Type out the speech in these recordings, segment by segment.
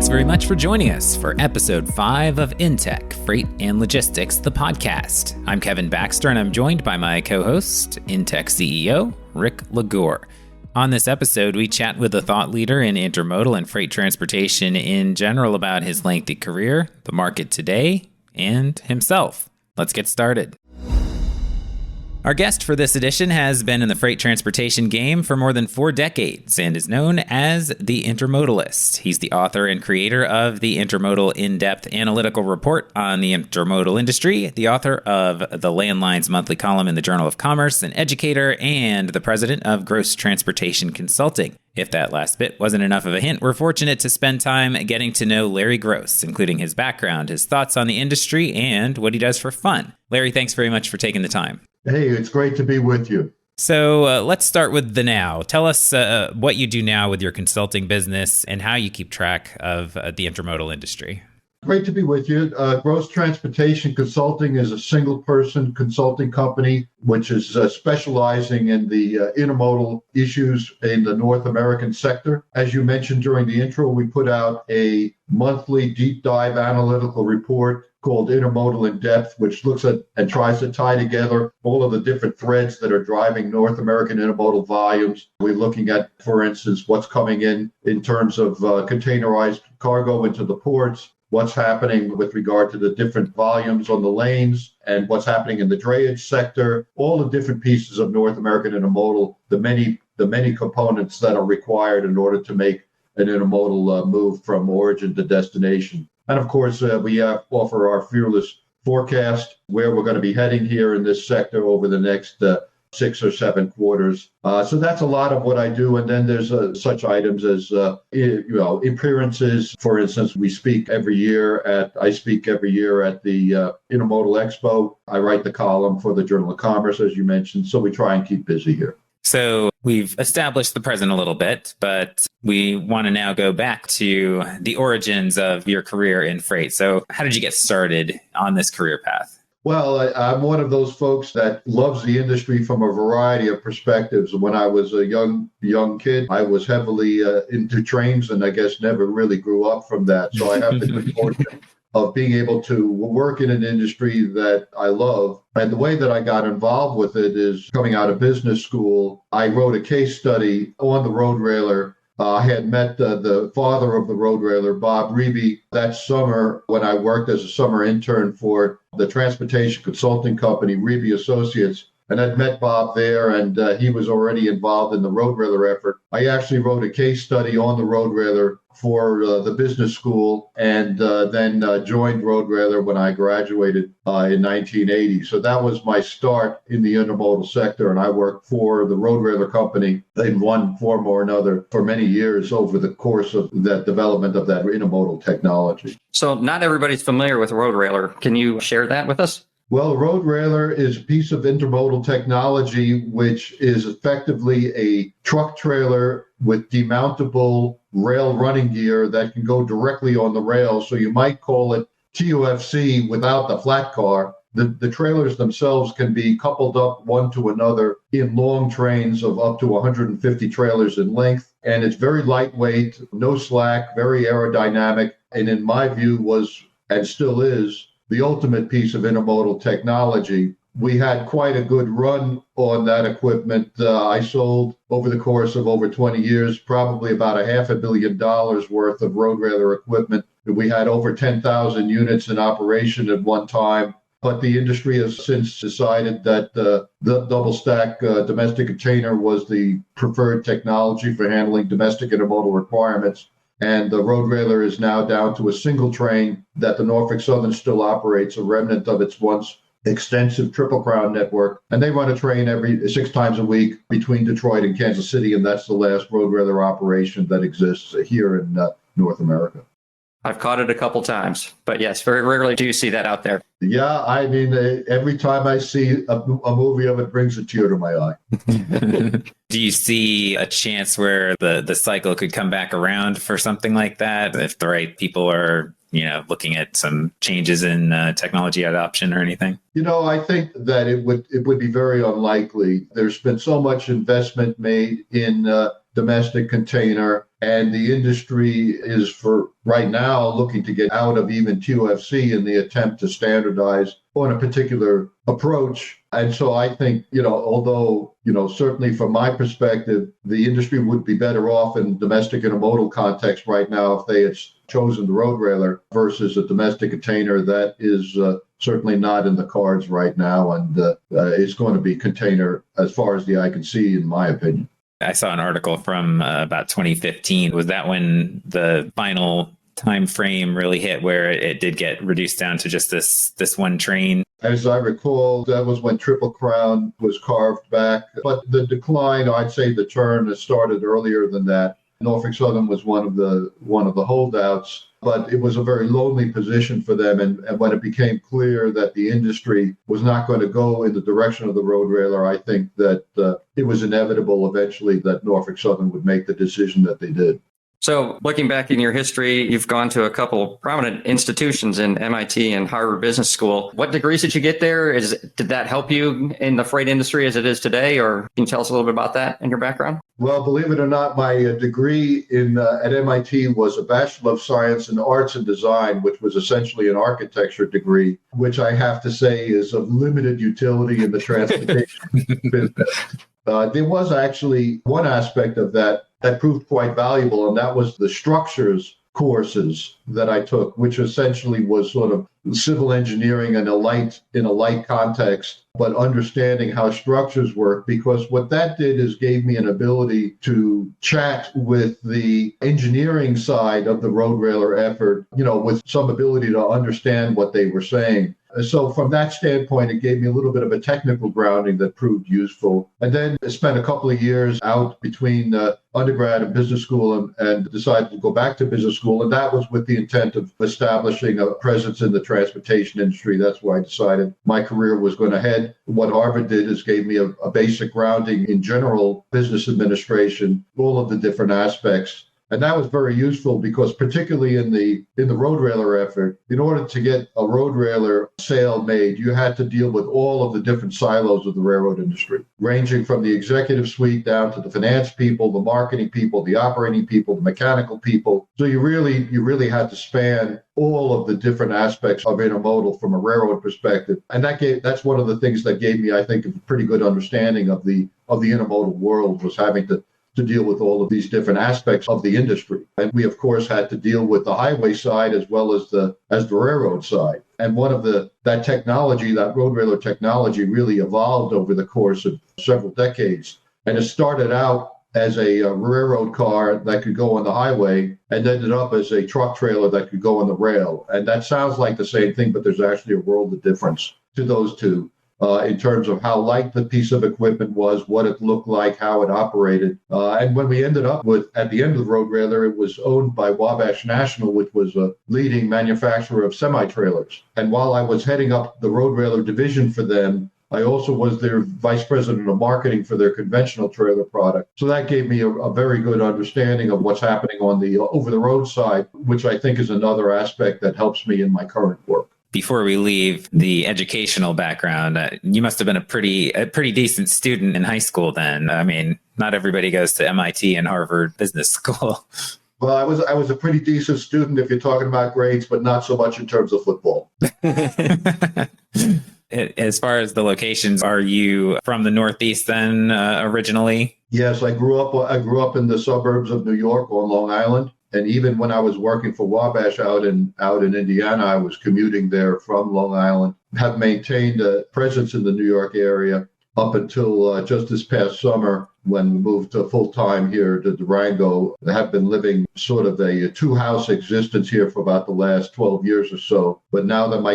very much for joining us for episode 5 of InTek, Freight and Logistics, the podcast. I'm Kevin Baxter, and I'm joined by my co-host, InTek CEO, Rick Lagour. On this episode, we chat with a thought leader in intermodal and freight transportation in general about his lengthy career, the market today, and himself. Let's get started. Our guest for this edition has been in the freight transportation game for more than 4 decades and is known as the Intermodalist. He's the author and creator of the Intermodal In-Depth Analytical Report on the Intermodal Industry, the author of the Landlines monthly column in the Journal of Commerce, an educator, and the president of Gross Transportation Consulting. If that last bit wasn't enough of a hint, we're fortunate to spend time getting to know Larry Gross, including his background, his thoughts on the industry, and what he does for fun. Larry, thanks very much for taking the time. Hey, it's great to be with you. So let's start with the now. Tell us what you do now with your consulting business and how you keep track of the intermodal industry. Great to be with you. Gross Transportation Consulting is a single-person consulting company which is specializing in the intermodal issues in the North American sector. As you mentioned during the intro, we put out a monthly deep dive analytical report called Intermodal In-Depth, which looks at and tries to tie together all of the different threads that are driving North American intermodal volumes. We're looking at, for instance, what's coming in terms of containerized cargo into the ports, what's happening with regard to the different volumes on the lanes, and what's happening in the drayage sector, all the different pieces of North American intermodal, the many components that are required in order to make an intermodal move from origin to destination. And of course, we offer our fearless forecast where we're going to be heading here in this sector over the next 6 or 7 quarters. So that's a lot of what I do. And then there's such items as, appearances. For instance, I speak every year at the Intermodal Expo. I write the column for the Journal of Commerce, as you mentioned. So we try and keep busy here. So we've established the present a little bit, but we want to now go back to the origins of your career in freight. So how did you get started on this career path? Well, I'm one of those folks that loves the industry from a variety of perspectives. When I was a young kid, I was heavily into trains and I guess never really grew up from that. So I have the good fortune of being able to work in an industry that I love. And the way that I got involved with it is coming out of business school. I wrote a case study on the road railer. I had met the father of the road railer, Bob Reeby, that summer when I worked as a summer intern for the transportation consulting company, Reeby Associates. And I'd met Bob there, and he was already involved in the road railer effort. I actually wrote a case study on the road railer for the business school, and then joined road railer when I graduated in 1980. So that was my start in the intermodal sector, and I worked for the road railer company in one form or another for many years over the course of that development of that intermodal technology. So not everybody's familiar with road railer. Can you share that with us? Well, a road railer is a piece of intermodal technology, which is effectively a truck trailer with demountable rail running gear that can go directly on the rail. So you might call it TUFC without the flat car. The trailers themselves can be coupled up one to another in long trains of up to 150 trailers in length. And it's very lightweight, no slack, very aerodynamic. And in my view was, and still is, the ultimate piece of intermodal technology. We had quite a good run on that equipment. I sold over the course of over 20 years, probably about $500 million worth of road railer equipment. We had over 10,000 units in operation at one time. But the industry has since decided that the double stack domestic container was the preferred technology for handling domestic intermodal requirements. And the road railer is now down to a single train that the Norfolk Southern still operates, a remnant of its once extensive Triple Crown network. And they run a train every 6 times a week between Detroit and Kansas City. And that's the last road railer operation that exists here in North America. I've caught it a couple times, but yes, very rarely do you see that out there. Yeah, I mean, every time I see a movie of it, brings a tear to my eye. Do you see a chance where the cycle could come back around for something like that if the right people are, looking at some changes in technology adoption or anything? I think that it would be very unlikely. There's been so much investment made in domestic container. And the industry is, for right now, looking to get out of even QFC in the attempt to standardize on a particular approach. And so I think, although, certainly from my perspective, the industry would be better off in domestic intermodal context right now if they had chosen the road railer versus a domestic container. That is certainly not in the cards right now. And it's going to be container as far as the eye can see, in my opinion. I saw an article from about 2015. Was that when the final time frame really hit where it did get reduced down to just this one train? As I recall, that was when Triple Crown was carved back. But the decline, I'd say the turn has started earlier than that. Norfolk Southern was one of the holdouts, but it was a very lonely position for them. And when it became clear that the industry was not going to go in the direction of the road railer, I think that it was inevitable eventually that Norfolk Southern would make the decision that they did. So looking back in your history, you've gone to a couple prominent institutions in MIT and Harvard Business School. What degrees did you get there? Did that help you in the freight industry as it is today? Or can you tell us a little bit about that and your background? Well, believe it or not, my degree at MIT was a Bachelor of Science in Arts and Design, which was essentially an architecture degree, which I have to say is of limited utility in the transportation business. There was actually one aspect of that proved quite valuable, and that was the structures courses that I took, which essentially was sort of civil engineering in a light context, but understanding how structures work, because what that did is gave me an ability to chat with the engineering side of the road railer effort, with some ability to understand what they were saying. So from that standpoint, it gave me a little bit of a technical grounding that proved useful. And then I spent a couple of years out between undergrad and business school and decided to go back to business school. And that was with the intent of establishing a presence in the transportation industry. That's where I decided my career was going to head. What Harvard did is gave me a basic grounding in general business administration, all of the different aspects. And that was very useful because particularly in the road railer effort, in order to get a road railer sale made, you had to deal with all of the different silos of the railroad industry, ranging from the executive suite down to the finance people, the marketing people, the operating people, the mechanical people. So you really had to span all of the different aspects of intermodal from a railroad perspective. And that's one of the things that gave me, I think, a pretty good understanding of the intermodal world, was having to deal with all of these different aspects of the industry. And we, of course, had to deal with the highway side as well as the railroad side. And one of that technology, that road railer technology, really evolved over the course of several decades. And it started out as a railroad car that could go on the highway and ended up as a truck trailer that could go on the rail. And that sounds like the same thing, but there's actually a world of difference to those two. In terms of how light the piece of equipment was, what it looked like, how it operated. And when we ended up at the end of the road railer, it was owned by Wabash National, which was a leading manufacturer of semi-trailers. And while I was heading up the road railer division for them, I also was their vice president of marketing for their conventional trailer product. So that gave me a very good understanding of what's happening on the over-the-road side, which I think is another aspect that helps me in my current work. Before we leave the educational background, you must have been a pretty decent student in high school then. I mean, not everybody goes to MIT and Harvard Business School. Well, I was a pretty decent student if you're talking about grades, but not so much in terms of football. As far as the locations, are you from the Northeast then originally? Yes, I grew up in the suburbs of New York on Long Island. And even when I was working for Wabash out in Indiana, I was commuting there from Long Island. Have maintained a presence in the New York area up until just this past summer when we moved to full-time here to Durango. I have been living sort of a two-house existence here for about the last 12 years or so. But now that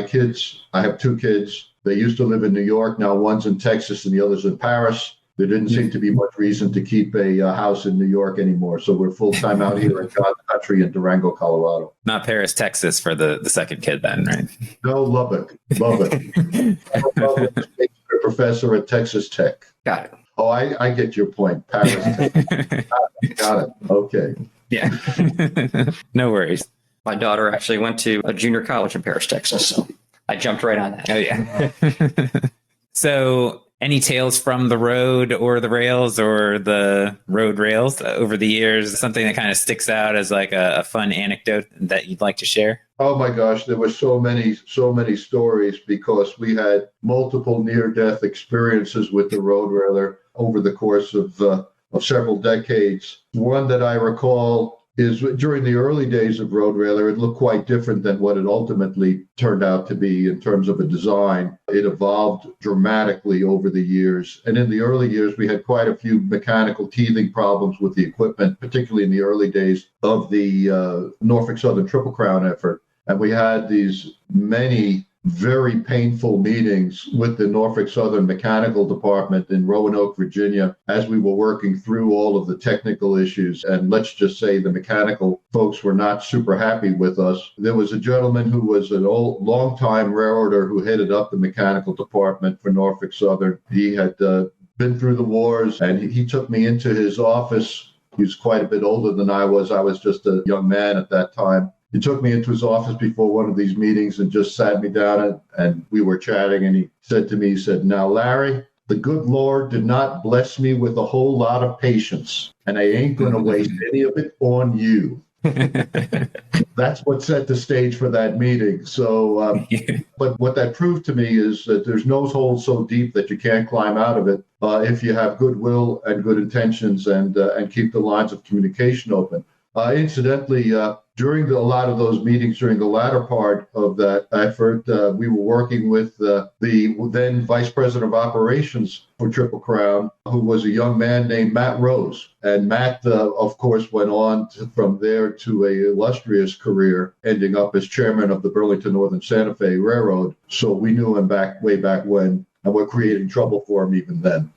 I have two kids, they used to live in New York. Now one's in Texas and the other's in Paris. There didn't seem to be much reason to keep a house in New York anymore. So we're full-time out here in God's country in Durango, Colorado. Not Paris, Texas for the second kid then, right? No, Lubbock. I'm a professor at Texas Tech. Got it. Oh, I get your point. Paris, Tech. Got it. Okay. Yeah. No worries. My daughter actually went to a junior college in Paris, Texas. So I jumped right on that. Oh, yeah. So Any tales from the road or the rails or the road rails over the years? Something that kind of sticks out as like a fun anecdote that you'd like to share? Oh my gosh, there were so many stories because we had multiple near-death experiences with the road railer over the course of several decades. One that I recall is during the early days of road railer, it looked quite different than what it ultimately turned out to be in terms of a design. It evolved dramatically over the years. And in the early years, we had quite a few mechanical teething problems with the equipment, particularly in the early days of the Norfolk Southern Triple Crown effort. And we had these many very painful meetings with the Norfolk Southern Mechanical Department in Roanoke, Virginia, as we were working through all of the technical issues. And let's just say the mechanical folks were not super happy with us. There was a gentleman who was an long-time railroader who headed up the mechanical department for Norfolk Southern. He had been through the wars, and he took me into his office. He was quite a bit older than I was. I was just a young man at that time. He took me into his office before one of these meetings and just sat me down and we were chatting. And he said to me, he said, "Now, Larry, the good Lord did not bless me with a whole lot of patience, and I ain't going to waste any of it on you." That's what set the stage for that meeting. So, but what that proved to me is that there's no hole so deep that you can't climb out of it if you have goodwill and good intentions and keep the lines of communication open. Incidentally, during a lot of those meetings, during the latter part of that effort, we were working with the then Vice President of Operations for Triple Crown, who was a young man named Matt Rose. And Matt, of course, went on from there to an illustrious career, ending up as chairman of the Burlington Northern Santa Fe Railroad. So we knew him way back when, and we're creating trouble for him even then.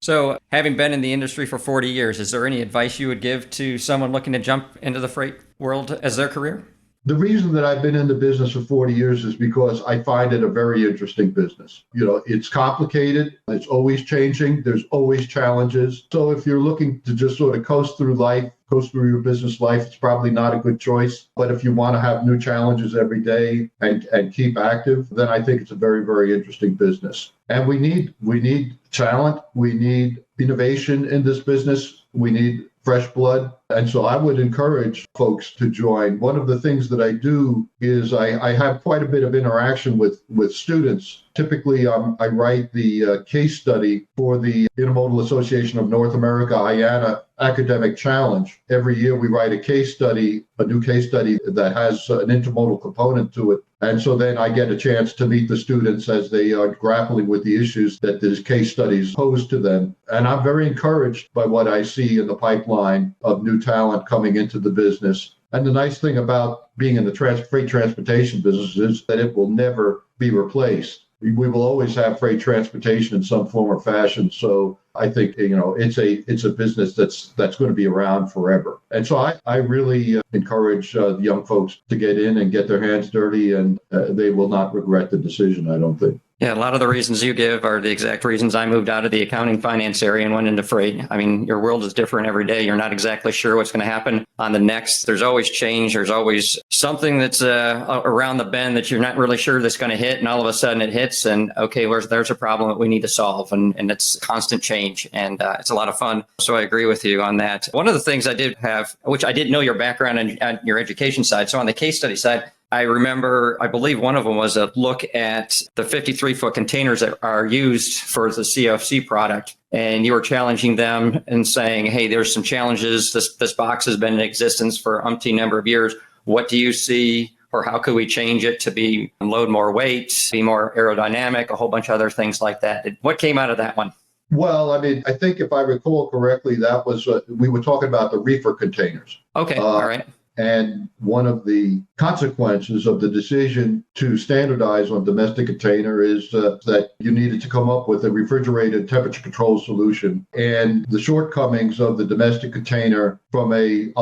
So, having been in the industry for 40 years, is there any advice you would give to someone looking to jump into the freight world as their career? The reason that I've been in the business for 40 years is because I find it a very interesting business. You know, it's complicated. It's always changing. There's always challenges. So if you're looking to just sort of coast through your business life, it's probably not a good choice. But if you want to have new challenges every day and keep active, then I think it's a very, very interesting business. And we need talent. We need innovation in this business. We need fresh blood. And so I would encourage folks to join. One of the things that I do is I have quite a bit of interaction with students. Typically, I write the case study for the Intermodal Association of North America, IANA Academic Challenge. Every year we write a case study, a new case study that has an intermodal component to it. And so then I get a chance to meet the students as they are grappling with the issues that these case studies pose to them. And I'm very encouraged by what I see in the pipeline of new talent coming into the business. And the nice thing about being in the freight transportation business is that it will never be replaced. We will always have freight transportation in some form or fashion. So I think, it's a business that's going to be around forever. And so I really encourage the young folks to get in and get their hands dirty, and they will not regret the decision, I don't think. Yeah, a lot of the reasons you give are the exact reasons I moved out of the accounting finance area and went into freight. I mean, your world is different every day. You're not exactly sure what's going to happen on the next. There's always change. There's always something that's around the bend that you're not really sure that's going to hit. And all of a sudden it hits and, okay, there's a problem that we need to solve. And it's constant change. And it's a lot of fun. So I agree with you on that. One of the things I did have, which I didn't know your background and your education side. So on the case study side, I remember, I believe one of them was a look at the 53-foot containers that are used for the CFC product. And you were challenging them and saying, hey, there's some challenges. This box has been in existence for umpteen number of years. What do you see, or how could we change it to load more weight, be more aerodynamic, a whole bunch of other things like that? What came out of that one? Well, I mean, I think if I recall correctly, that was, we were talking about the reefer containers. Okay, all right. And one of the consequences of the decision to standardize on domestic container is that you needed to come up with a refrigerated temperature control solution. And the shortcomings of the domestic container from a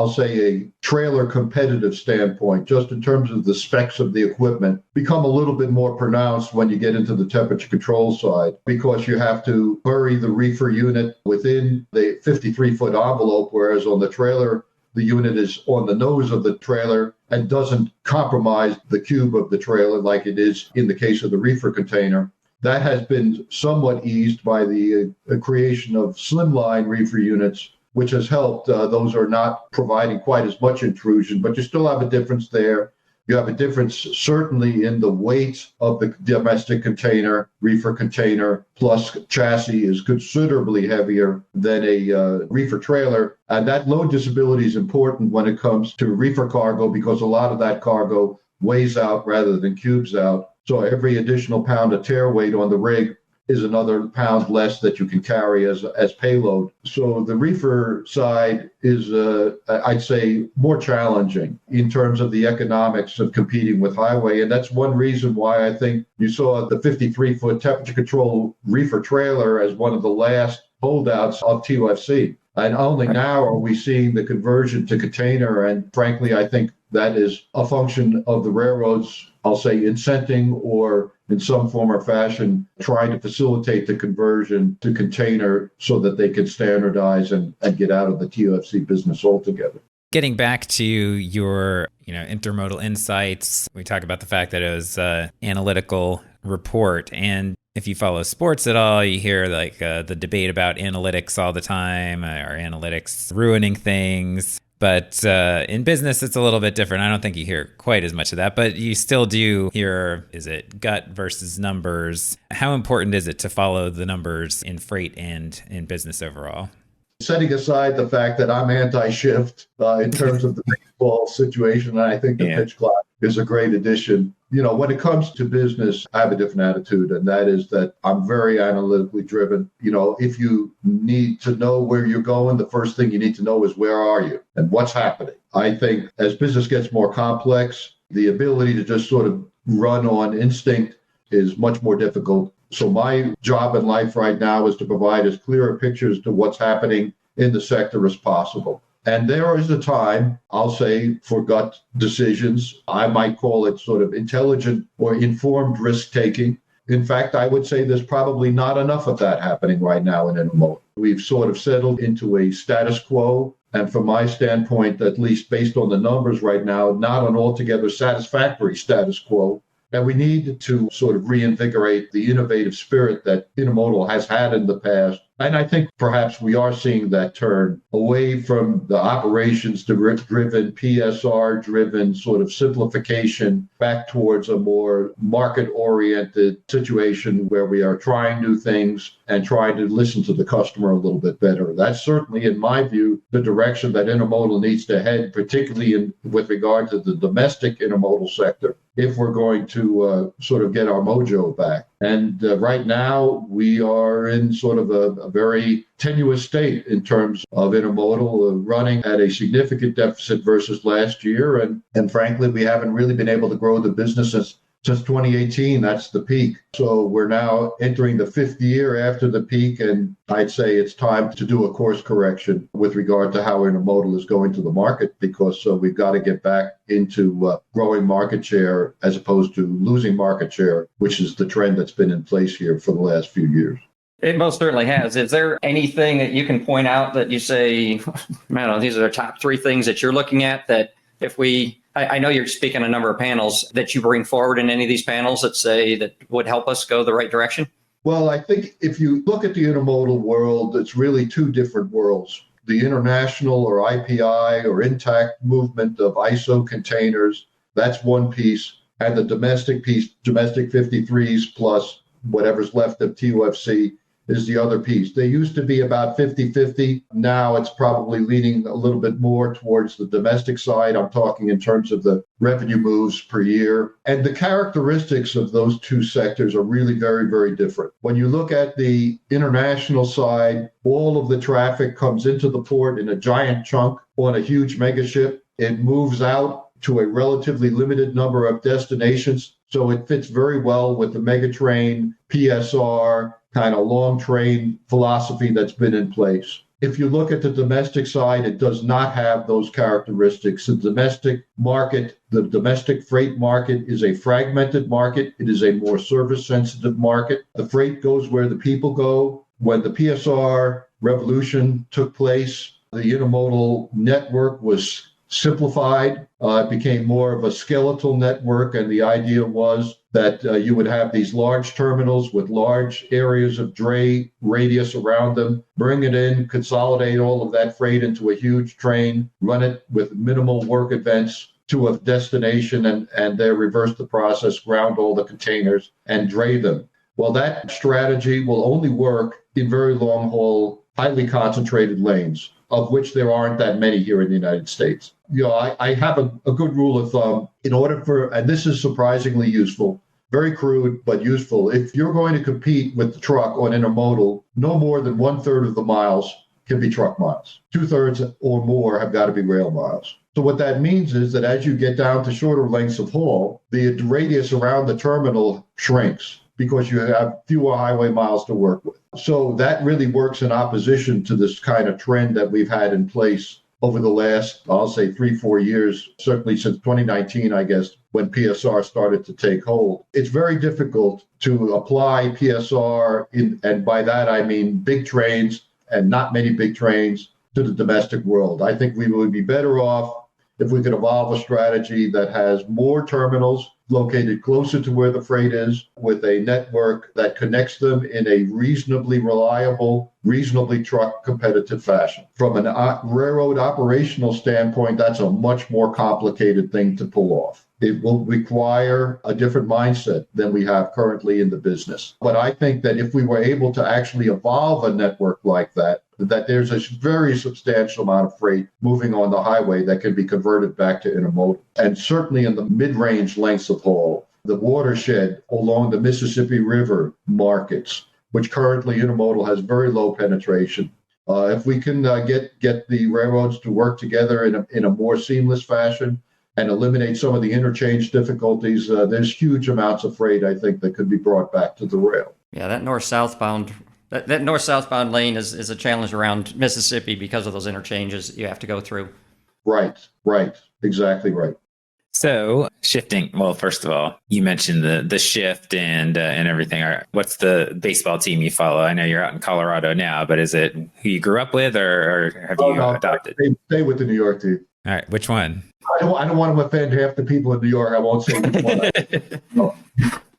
trailer competitive standpoint, just in terms of the specs of the equipment, become a little bit more pronounced when you get into the temperature control side, because you have to bury the reefer unit within the 53-foot envelope, whereas on the trailer, the unit is on the nose of the trailer and doesn't compromise the cube of the trailer like it is in the case of the reefer container. That has been somewhat eased by the creation of slimline reefer units, which has helped. Those are not providing quite as much intrusion, but you still have a difference there. You have a difference certainly in the weight of the domestic container, reefer container, plus chassis is considerably heavier than a reefer trailer. And that load disability is important when it comes to reefer cargo because a lot of that cargo weighs out rather than cubes out. So every additional pound of tear weight on the rig is another pound less that you can carry as payload. So the reefer side is, I'd say, more challenging in terms of the economics of competing with highway. And that's one reason why I think you saw the 53-foot temperature control reefer trailer as one of the last holdouts of TOFC. And only now are we seeing the conversion to container. And frankly, I think that is a function of the railroads, I'll say, incenting or in some form or fashion trying to facilitate the conversion to container so that they can standardize and get out of the TOFC business altogether. Getting back to your intermodal insights, we talk about the fact that it was an analytical report. And if you follow sports at all, you hear the debate about analytics all the time, or analytics ruining things. But in business, it's a little bit different. I don't think you hear quite as much of that, but you still do hear, is it gut versus numbers? How important is it to follow the numbers in freight and in business overall? Setting aside the fact that I'm anti-shift in terms of the baseball situation, I think the pitch clock is a great addition. When it comes to business, I have a different attitude, and that is that I'm very analytically driven. If you need to know where you're going, the first thing you need to know is where are you and what's happening. I think as business gets more complex, the ability to just sort of run on instinct is much more difficult. So my job in life right now is to provide as clear a picture as to what's happening in the sector as possible. And there is a time, I'll say, for gut decisions. I might call it sort of intelligent or informed risk-taking. In fact, I would say there's probably not enough of that happening right now in intermodal. We've sort of settled into a status quo. And from my standpoint, at least based on the numbers right now, not an altogether satisfactory status quo. And we need to sort of reinvigorate the innovative spirit that intermodal has had in the past. And I think perhaps we are seeing that turn away from the operations-driven, PSR-driven sort of simplification back towards a more market-oriented situation where we are trying new things and trying to listen to the customer a little bit better. That's certainly, in my view, the direction that intermodal needs to head, particularly with regard to the domestic intermodal sector, if we're going to sort of get our mojo back. And right now, we are in sort of a very tenuous state in terms of intermodal, running at a significant deficit versus last year. And frankly, we haven't really been able to grow the business since 2018. That's the peak. So we're now entering the fifth year after the peak, and I'd say it's time to do a course correction with regard to how intermodal is going to the market, because we've got to get back into growing market share as opposed to losing market share, which is the trend that's been in place here for the last few years. It most certainly has. Is there anything that you can point out that you say, man, these are the top three things that you're looking at that if I know you're speaking a number of panels that you bring forward in any of these panels that say that would help us go the right direction? Well, I think if you look at the intermodal world, it's really two different worlds. The international or IPI or InTek movement of ISO containers, that's one piece. And the domestic piece, domestic 53s plus whatever's left of TOFC, is the other piece. They used to be about 50-50. Now it's probably leaning a little bit more towards the domestic side. I'm talking in terms of the revenue moves per year. And the characteristics of those two sectors are really very, very different. When you look at the international side, all of the traffic comes into the port in a giant chunk on a huge megaship. It moves out to a relatively limited number of destinations. So it fits very well with the megatrain, PSR, kind of long train philosophy that's been in place. If you look at the domestic side, it does not have those characteristics. The domestic market, the domestic freight market is a fragmented market. It is a more service-sensitive market. The freight goes where the people go. When the PSR revolution took place, the intermodal network was simplified. It became more of a skeletal network, and the idea was that you would have these large terminals with large areas of dray radius around them, bring it in, consolidate all of that freight into a huge train, run it with minimal work events to a destination, and then reverse the process, ground all the containers, and dray them. Well, that strategy will only work in very long haul, highly concentrated lanes, of which there aren't that many here in the United States. I have a good rule of thumb in order for, and this is surprisingly useful, very crude, but useful. If you're going to compete with the truck on intermodal, no more than 1/3 of the miles can be truck miles. 2/3 or more have got to be rail miles. So what that means is that as you get down to shorter lengths of haul, the radius around the terminal shrinks because you have fewer highway miles to work with. So that really works in opposition to this kind of trend that we've had in place over the last, I'll say 3-4 years, certainly since 2019, I guess, when PSR started to take hold. It's very difficult to apply PSR, and by that I mean big trains and not many big trains, to the domestic world. I think we would be better off if we could evolve a strategy that has more terminals located closer to where the freight is, with a network that connects them in a reasonably reliable, reasonably truck competitive fashion. From an railroad operational standpoint, that's a much more complicated thing to pull off. It will require a different mindset than we have currently in the business. But I think that if we were able to actually evolve a network like that there's a very substantial amount of freight moving on the highway that can be converted back to intermodal. And certainly in the mid-range lengths of haul, the watershed along the Mississippi River markets, which currently intermodal has very low penetration. If we can get the railroads to work together in a more seamless fashion and eliminate some of the interchange difficulties, there's huge amounts of freight, I think, that could be brought back to the rail. Yeah, that north-southbound lane is a challenge around Mississippi because of those interchanges you have to go through. Right. Exactly right. So shifting, well, first of all, you mentioned the shift and everything. What's the baseball team you follow? I know you're out in Colorado now, but is it who you grew up with or have you adopted? Stay with the New York team. All right. Which one? I don't want to offend half the people in New York. I won't say which one. No.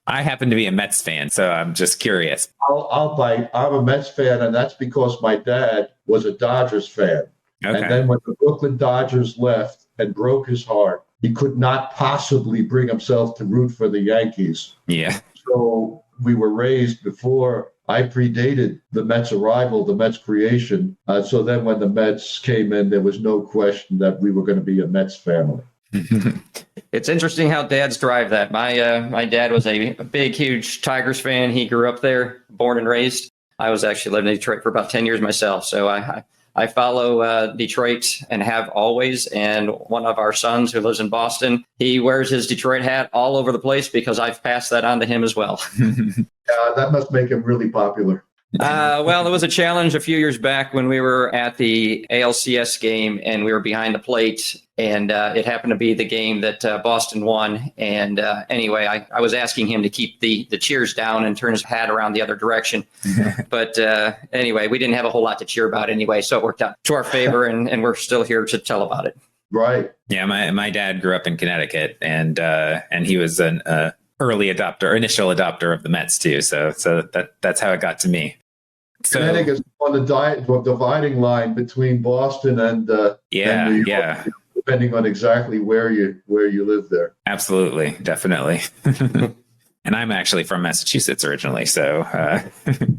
I happen to be a Mets fan, so I'm just curious. I'll bite. I'm a Mets fan, and that's because my dad was a Dodgers fan. Okay. And then when the Brooklyn Dodgers left and broke his heart, he could not possibly bring himself to root for the Yankees. Yeah. So we were raised before I predated the Mets arrival, the Mets creation. So then when the Mets came in, there was no question that we were going to be a Mets family. It's interesting how dads drive that. My dad was a big, huge Tigers fan. He grew up there, born and raised. I was actually living in Detroit for about 10 years myself. So I follow Detroit and have always. And one of our sons who lives in Boston, he wears his Detroit hat all over the place because I've passed that on to him as well. That must make him really popular. Well, there was a challenge a few years back when we were at the ALCS game and we were behind the plate, and it happened to be the game that Boston won. And anyway, I was asking him to keep the cheers down and turn his hat around the other direction. But anyway, we didn't have a whole lot to cheer about anyway, so it worked out to our favor, and we're still here to tell about it. Right. Yeah, my dad grew up in Connecticut, and he was an initial adopter of the Mets too. So that's how it got to me. So, Connecticut is on the dividing line between Boston and New York, depending on exactly where you live there. Absolutely, definitely. And I'm actually from Massachusetts originally, so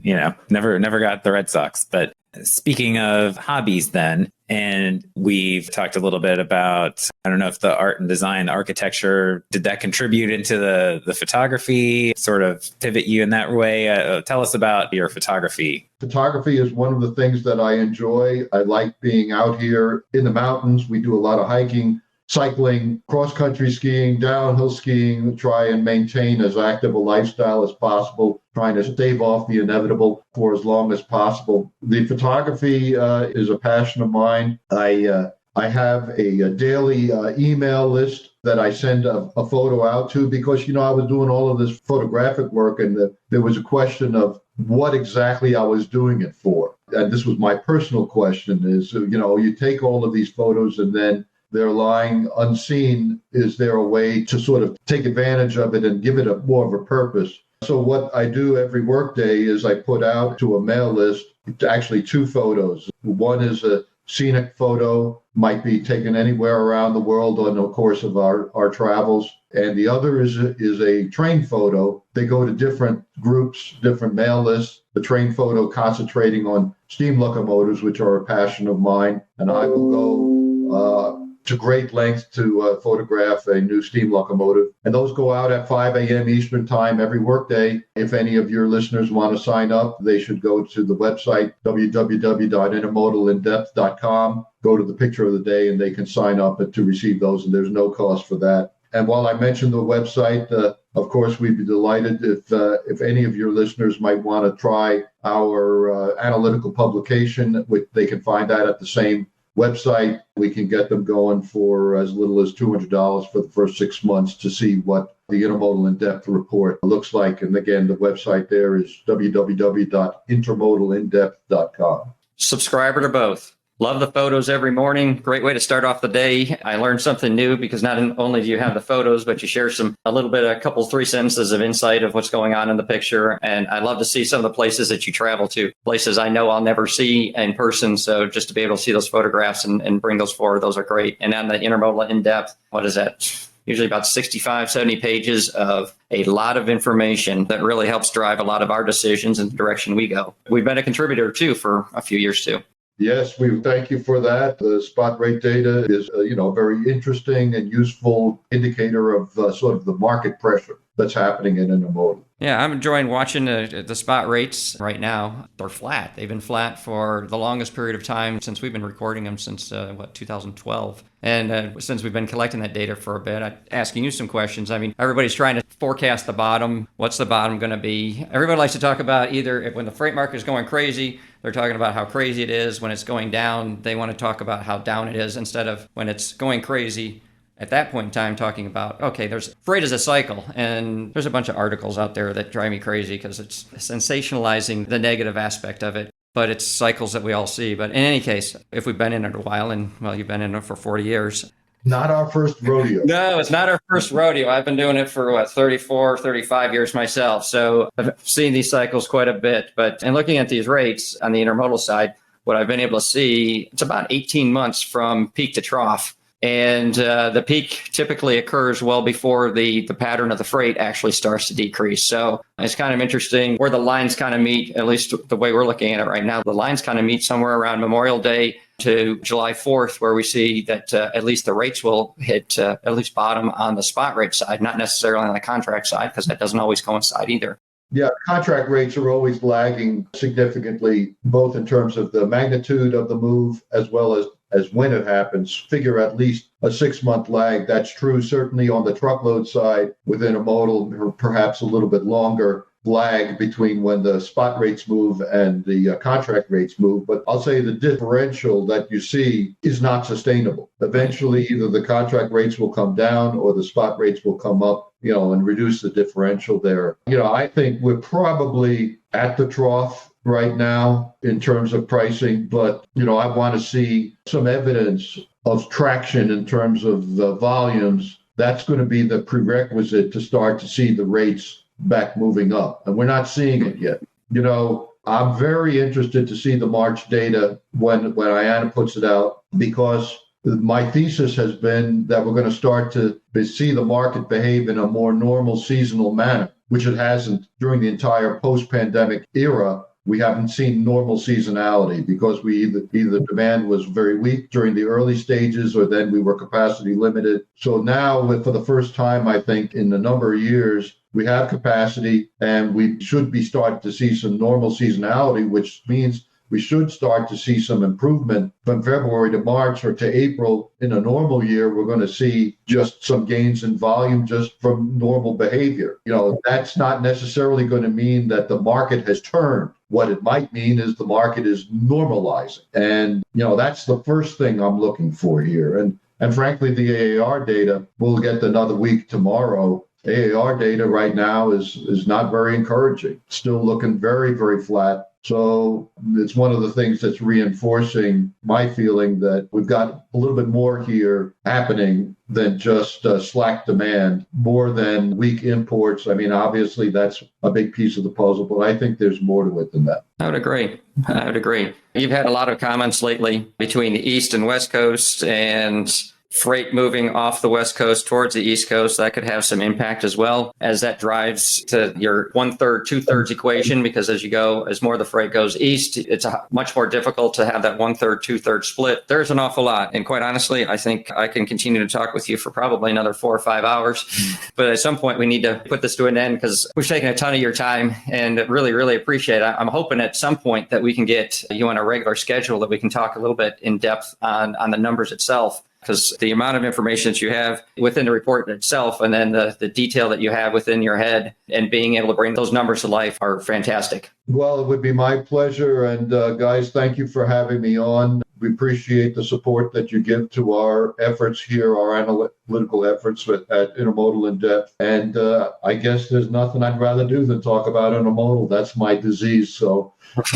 never got the Red Sox. But speaking of hobbies, then, and we've talked a little bit about, I don't know if the art and design, architecture, did that contribute into the photography, sort of pivot you in that way? Tell us about your photography. Photography is one of the things that I enjoy. I like being out here in the mountains. We do a lot of hiking, cycling, cross-country skiing, downhill skiing, try and maintain as active a lifestyle as possible, trying to stave off the inevitable for as long as possible. The photography is a passion of mine. I have a daily email list that I send a photo out to because, I was doing all of this photographic work and there was a question of what exactly I was doing it for. And this was my personal question is, you take all of these photos and then they're lying unseen. Is there a way to sort of take advantage of it and give it a more of a purpose? So what I do every workday is I put out to a mail list actually two photos. One is a scenic photo, might be taken anywhere around the world on the course of our travels. And the other is a train photo. They go to different groups, different mail lists. The train photo concentrating on steam locomotives, which are a passion of mine. And I will go to great lengths to photograph a new steam locomotive. And those go out at 5 a.m. Eastern time every workday. If any of your listeners want to sign up, they should go to the website, www.intermodalindepth.com, go to the picture of the day, and they can sign up to receive those. And there's no cost for that. And while I mentioned the website, of course, we'd be delighted if any of your listeners might want to try our analytical publication, which they can find that at the same website. We can get them going for as little as $200 for the first 6 months to see what the Intermodal In-Depth report looks like. And again, the website there is www.intermodalindepth.com. Subscriber to both. Love the photos every morning. Great way to start off the day. I learned something new because not only do you have the photos, but you share a couple, 3 sentences of insight of what's going on in the picture. And I love to see some of the places that you travel to, places I know I'll never see in person. So just to be able to see those photographs and bring those forward, those are great. And on the Intermodal In-Depth, what is that? Usually about 65, 70 pages of a lot of information that really helps drive a lot of our decisions and the direction we go. We've been a contributor too for a few years too. Yes, we thank you for that. The spot rate data is, a very interesting and useful indicator of sort of the market pressure that's happening in intermodal. Yeah, I'm enjoying watching the spot rates right now. They're flat. They've been flat for the longest period of time since we've been recording them since, 2012. And since we've been collecting that data for a bit, I'm asking you some questions. I mean, everybody's trying to forecast the bottom. What's the bottom going to be? Everybody likes to talk about either when the freight market is going crazy, they're talking about how crazy it is. When it's going down, they want to talk about how down it is instead of when it's going crazy. At that point in time, talking about, okay, there's freight is a cycle. And there's a bunch of articles out there that drive me crazy because it's sensationalizing the negative aspect of it. But it's cycles that we all see. But in any case, if we've been in it a while, and well, you've been in it for 40 years. Not our first rodeo. No, it's not our first rodeo. I've been doing it for 34, 35 years myself. So I've seen these cycles quite a bit. But in looking at these rates on the intermodal side, what I've been able to see, it's about 18 months from peak to trough. And the peak typically occurs well before the pattern of the freight actually starts to decrease. So it's kind of interesting where the lines kind of meet, at least the way we're looking at it right now. The lines kind of meet somewhere around Memorial Day to July 4th, where we see that at least the rates will hit at least bottom on the spot rate side, not necessarily on the contract side, because that doesn't always coincide either. Yeah, contract rates are always lagging significantly, both in terms of the magnitude of the move as well as when it happens. Figure at least a 6-month lag. That's true certainly on the truckload side with intermodal, or perhaps a little bit longer lag between when the spot rates move and the contract rates move. But I'll say the differential that you see is not sustainable. Eventually, either the contract rates will come down or the spot rates will come up, and reduce the differential there. I think we're probably at the trough right now in terms of pricing, but I want to see some evidence of traction in terms of the volumes. That's going to be the prerequisite to start to see the rates back moving up, and we're not seeing it yet. I'm very interested to see the March data when IANA puts it out, because my thesis has been that we're going to start to see the market behave in a more normal seasonal manner, which it hasn't during the entire post-pandemic era. We haven't seen normal seasonality because either demand was very weak during the early stages, or then we were capacity limited. So now, for the first time, I think in a number of years, we have capacity, and we should be starting to see some normal seasonality, which means we should start to see some improvement from February to March or to April. In a normal year, we're going to see just some gains in volume just from normal behavior. That's not necessarily going to mean that the market has turned. What it might mean is the market is normalizing. And, that's the first thing I'm looking for here. And frankly, the AAR data, we'll get another week tomorrow. AAR data right now is not very encouraging. Still looking very, very flat. So it's one of the things that's reinforcing my feeling that we've got a little bit more here happening than just slack demand, more than weak imports. I mean, obviously, that's a big piece of the puzzle, but I think there's more to it than that. I would agree. You've had a lot of comments lately between the East and West Coast and freight moving off the West Coast towards the East Coast. That could have some impact as well, as that drives to your 1/3, 2/3 equation, because as more of the freight goes east, it's much more difficult to have that 1/3, 2/3 split. There's an awful lot. And quite honestly, I think I can continue to talk with you for probably another 4 or 5 hours. But at some point, we need to put this to an end because we've taken a ton of your time and really, really appreciate it. I'm hoping at some point that we can get you on a regular schedule, that we can talk a little bit in depth on the numbers itself. Because the amount of information that you have within the report itself, and then the detail that you have within your head, and being able to bring those numbers to life are fantastic. Well, it would be my pleasure. And guys, thank you for having me on. We appreciate the support that you give to our efforts here, our analytical efforts at Intermodal in Depth. And I guess there's nothing I'd rather do than talk about Intermodal. That's my disease. So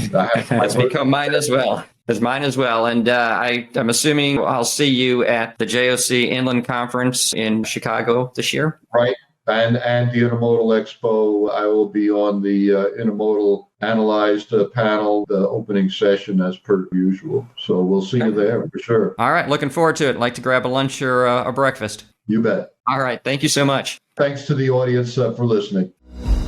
that's become mine as well. It's mine as well. And I'm assuming I'll see you at the JOC Inland Conference in Chicago this year. Right. And the Intermodal Expo. I will be on the Intermodal Analyzed panel, the opening session as per usual. So we'll see you there for sure. All right. Looking forward to it. Like to grab a lunch or a breakfast. You bet. All right. Thank you so much. Thanks to the audience for listening.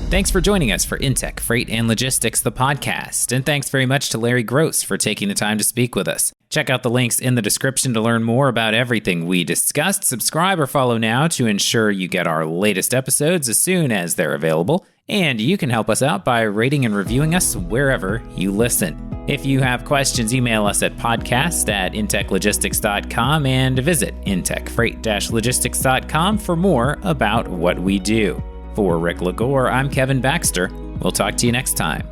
Thanks for joining us for InTek Freight and Logistics, the podcast. And thanks very much to Larry Gross for taking the time to speak with us. Check out the links in the description to learn more about everything we discussed. Subscribe or follow now to ensure you get our latest episodes as soon as they're available. And you can help us out by rating and reviewing us wherever you listen. If you have questions, email us at podcast@intechlogistics.com and visit intechfreight-logistics.com for more about what we do. For Rick Lagore, I'm Kevin Baxter. We'll talk to you next time.